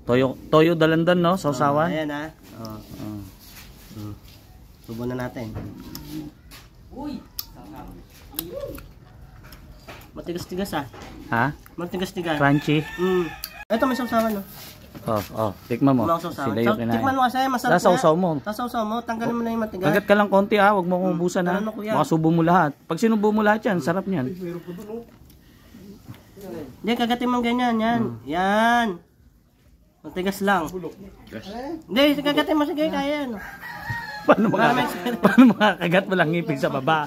Toyo dalandan, no? Sausawan. Ayan ha. Subo na natin. Uy! Matigas-tigas ah. Ha? Matigas-tigas. Crunchy. Ito may sausawan no. Tikman mo. Sila yung kinain. Tikman mo kasi masarap na. Sasawsaw mo. Sasawsaw mo, tanggalin mo na yung matigas. Kagat ka lang konti ha, huwag mo kong ubusan ha. Baka subo mo lahat. Pag sinubo mo lahat yan, sarap niyan. Hindi, kagatin mo ganyan, yan. Yan. Matigas lang. Hindi, kagatin mo, sige, kaya yan. Paano makakagat mo lang ngipin sa baba?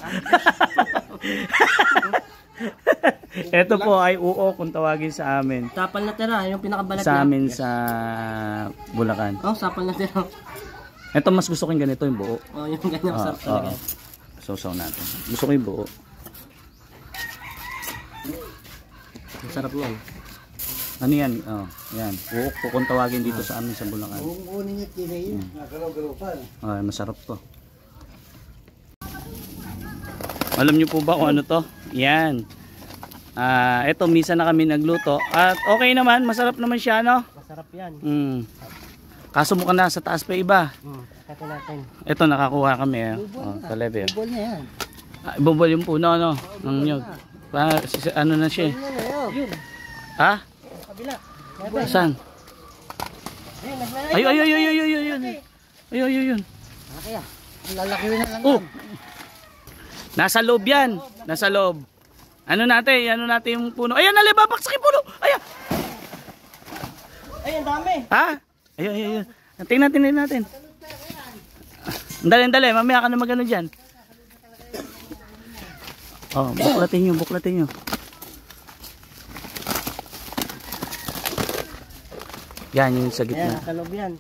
Ito po ay uok kung tawagin sa amin. Sapal na tira, yung pinakabalat sa amin sa Bulacan. Sapal na tira. Ito mas gusto ko yung ganito, yung buo. Yung ganyan masarap talaga. Sausaw natin. Gusto ko yung buo. Masarap yan. Ano yan? Yan. Uok po kung tawagin dito sa amin sa Bulacan. Masarap to. Alam niyo po ba kung ano to? Yan. Ito, misa na kami nagluto. At okay naman, masarap naman siya, no? Masarap yan. Kaso mukhang nasa taas pa iba. Ito natin. Ito, nakakuha kami. Talebe. Ibol niya yan. Ibubol yung puno, no? Ng nyug. Ano na siya? Ha? Kabila. Saan? Ayun. Ayun. Lalaki na lang. Nasa loob yan. Nasa loob. Ano natin yung puno. Ayan, nalibabaksak yung puno. Ayan. Ay, ang dami. Ha? Ayun. Tingnan natin. Dali. Mamaya ka na magano dyan. Buklatin nyo. Yan, yung sa gitna. Ayan, nasa loob yan.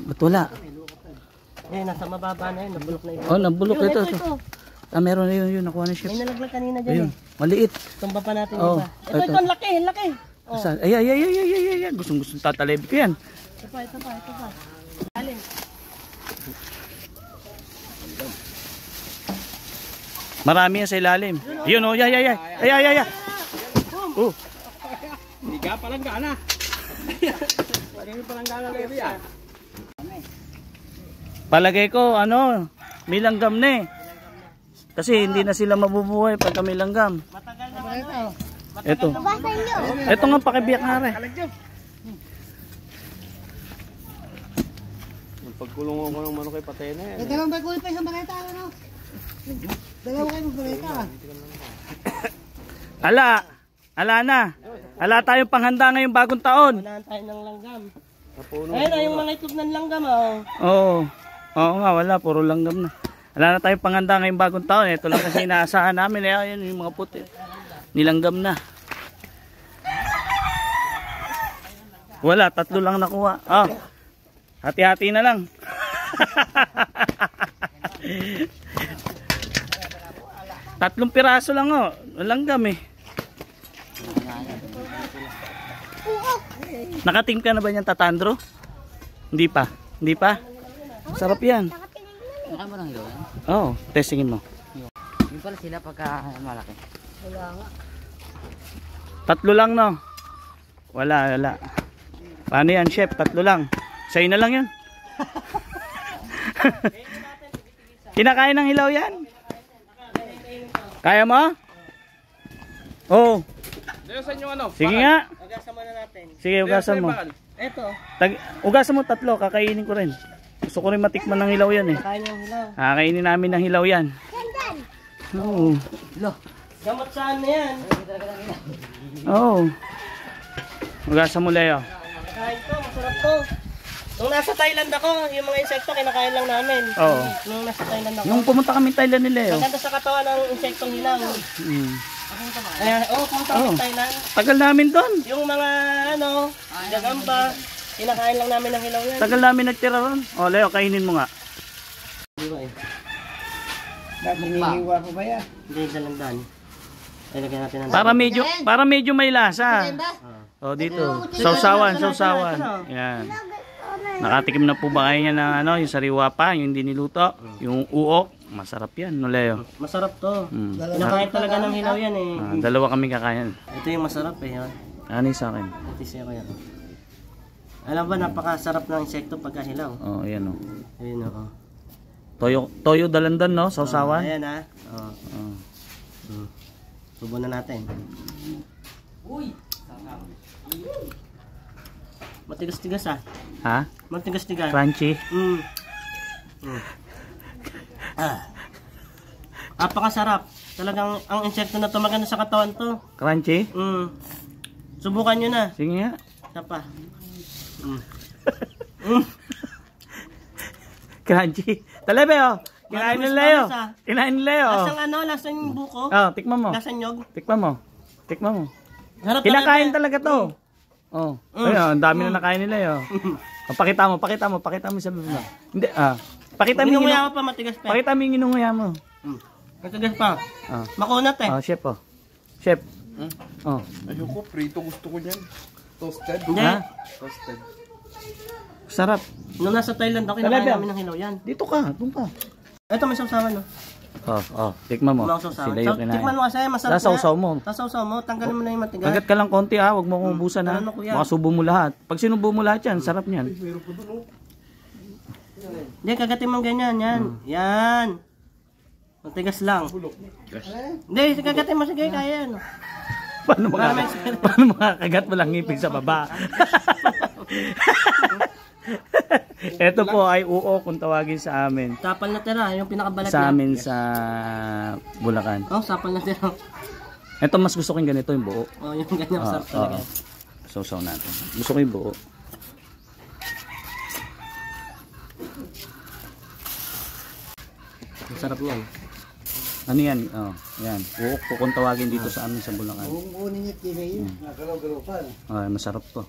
Ba't wala? Nasa mababa na yun. Nabulok na yun. Nabulok ito. Meron na yun. Nakuha na siya. May nalaglag kanina dyan. Ayun, maliit. Tumba pa natin yung iba. Ito, ang laki. Ay. Gustong tatalib ko yan. Ito pa. Alin? Marami yan sa ilalim. Yun o, ay. Hindi ka palang gana. Hindi palang gana lebe yan. Palagay ko, may langgam na eh. Kasi hindi na sila mabubuhay pagka may langgam. Matagal na ito. Ito. Ito nga, pakibiyak nga rin. Pagkulong ko ng manok ay patay na yan. Dalawang bagul pa isang baleta, ano? Dalawa kayo magbaleta. Ala tayong panghanda ngayong bagong taon. Unahan tayo ng langgam. Ayun, yung mga itlog ng langgam, Oo nga, wala. Puro langgam na. Wala na tayong panghanda ngayong bagong taon. Ito lang kasi inaasahan namin. Ayan yung mga puti. Nilanggam na. Wala, 3 lang nakuha. Hati-hati na lang. Tatlong piraso lang langgam eh. Nakatim ka na ba niyan, Tatandro? Hindi pa. Sarap yan. Naka mo lang yun? Testingin mo. Yung pala sila pagka malaki. Wala nga. 3 lang, no? Wala. Paano yan, chef? 3 lang. Sa'yo na lang yan. Kinakain ng hilaw yan? Kaya mo? Oo. Sige nga. Ugasan muna natin. Sige, ugasan mo. Ito. Ugasan mo 3, kakainin ko rin. Gusto ko rin matikman ng hilaw yan eh. Kain yung hilaw. Kakainin namin ng hilaw yan. Oo. Gamot saan na yan? Oo. Ugasan mo, Leo. Kain to, masarap to. Nung nasa Thailand ako, yung mga insekto kinakain lang namin. Oo. Nung nasa Thailand ako. Nung pumunta kami Thailand ni Leo. Maganda sa katawan ng insektong hilaw. Pumunta kami Thailand. Tagal namin doon. Yung mga gagamba, kinakain lang namin ng hilaw yan. Tagal namin nagtira ron. Leo, kainin mo nga. Di ba eh? Hinihiwa ko ba yan? Hindi, dalandan. Ay, lagyan natin ng Para medyo may lasa. Dito. Sausawan. Yan. Nakatikim na po ba kayo niya ng yung sariwa pa, yung hindi niluto, yung uok. Masarap yan, no Leo? Masarap to. Mm. Kinakain talaga ng hilaw yan eh. Dalawa kami kakain. Ito yung masarap eh. Yan. Ano yung sa akin? Ito siya ko yan. Alam ba, napakasarap ng insekto pagka hilaw. Oh, ayan oh. Ayun o. Toyo dalandan, no? Sausawan. Ayan ha. Oh. Oh. Subo na natin. Matigas-tigas ah. Ha? Matigas-tigas. Crunchy. Napakasarap. Talagang ang insekto na to maganda sa katawan to. Crunchy? Subukan nyo na. Sige nga. Isa pa. Crunchy. Talebe oh. Kinain ni Leo. Lasa. Kinain ni Leo. Lasang ano, lasang buko. Oh, tikman mo. Lasang nyog. Tikman mo. Tikman mo. Sarap Kinakain talaga to. Oh. Ayun, ang dami na nakain ni Leo. Oh, pakita mo sa baba. Hindi, pakita mo yung Inunguya pa, matigas pa. Pakita mo yung inunguya mo. Matigas pa. Ah. Makunat eh. Oh, chef oh. Chef. Oh. Ayoko, prito gusto ko niyan. Toasted. Hindi. Ha? Toasted. Sarap. Nung nasa Thailand ako, kinakain Talaga? namin ng hilaw yan. Dito ka, doon ka. Ito may sausawan no. Tikman mo. Mga sausawan. Sila yung kinain. Tikman mo kasi, masarap na. Sasaw mo. Sasaw mo, tanggalin mo na yung matigas. Kagat ka lang konti wag mo kong ubusan ha. Ano, kuya? Baka subo mo lahat. Pag sinubo mo lahat yan, sarap niyan. Hindi, kagatin mo ganyan, yan. Yan. Matigas lang. Hindi, kagatin mo, sige, kaya ano. Paano makakagat mo lang ngipin sa baba? Ito po ay uok kung tawagin sa amin. Sapal na tira, yung pinakabalat Sa niya. amin sa Bulacan. Oh, sapal na tira. Ito mas gusto ko yung ganito, yung buo. Oh, yung ganyan masarap talaga. Sausaw natin. Gusto ko yung buo. Masarap yan. Ano yan? Oh, yan. Uok po kung tawagin dito sa amin sa Bulacan. Ay, masarap to.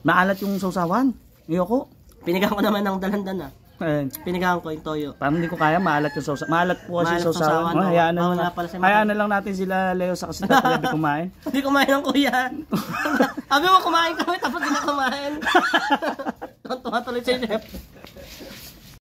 Maalat yung sausawan. Ayoko. Pinigahan ko naman ng dalandan ah. Ayan. Pinigahan ko yung toyo. Parang hindi ko kaya maalat yung sausawan. Maalat po kasi Maalat yung sausawan. sausawan, no? Hayaan na Bawal lang. nga pala sa mga- Hayaan na lang natin sila Leo sa kasi talaga kumain. Hindi kumain ng kuya. Sabi mo kumain kami tapos hindi na kumain. Tuwa tuloy sa chef.